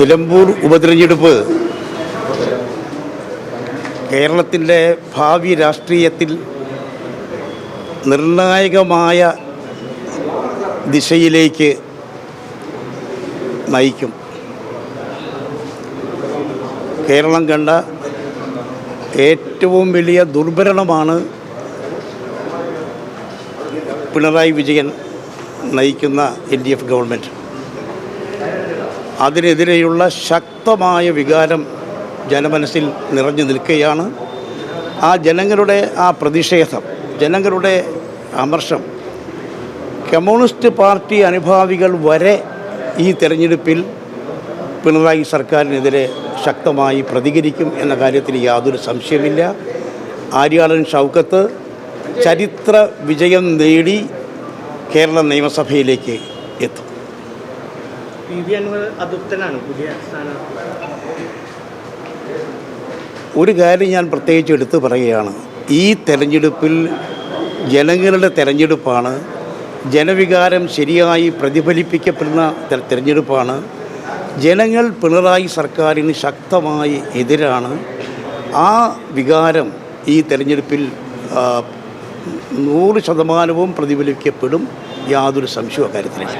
നിലമ്പൂർ ഉപതെരഞ്ഞെടുപ്പ് കേരളത്തിൻ്റെ ഭാവി രാഷ്ട്രീയത്തിൽ നിർണായകമായ ദിശയിലേക്ക് നയിക്കും. കേരളം കണ്ട ഏറ്റവും വലിയ ദുർഭരണമാണ് പിണറായി വിജയൻ നയിക്കുന്ന LDF ഗവൺമെൻറ്. അതിനെതിരെയുള്ള ശക്തമായ വികാരം ജനമനസ്സിൽ നിറഞ്ഞു നിൽക്കുകയാണ്. ആ ജനങ്ങളുടെ ആ പ്രതിഷേധം, ജനങ്ങളുടെ അമർഷം കമ്മ്യൂണിസ്റ്റ് പാർട്ടി അനുഭാവികൾ വരെ ഈ തെരഞ്ഞെടുപ്പിൽ പിണറായി സർക്കാരിനെതിരെ ശക്തമായി പ്രതികരിക്കും എന്ന കാര്യത്തിൽ യാതൊരു സംശയമില്ല. ആര്യാടൻ ഷൗക്കത്ത് ചരിത്ര വിജയം നേടി കേരള നിയമസഭയിലേക്ക് എത്തും. ഒരു കാര്യം ഞാൻ പ്രത്യേകിച്ച് എടുത്തു പറയുകയാണ്. ഈ തെരഞ്ഞെടുപ്പിൽ ജനങ്ങളുടെ തെരഞ്ഞെടുപ്പാണ്. ജനവികാരം ശരിയായി പ്രതിഫലിപ്പിക്കപ്പെടുന്ന തെരഞ്ഞെടുപ്പാണ്. ജനങ്ങൾ പിണറായി സർക്കാരിന് ശക്തമായി എതിരാണ്. ആ വികാരം ഈ തെരഞ്ഞെടുപ്പിൽ 100% പ്രതിഫലിക്കപ്പെടും. യാതൊരു സംശയവും കാര്യത്തിലില്ല.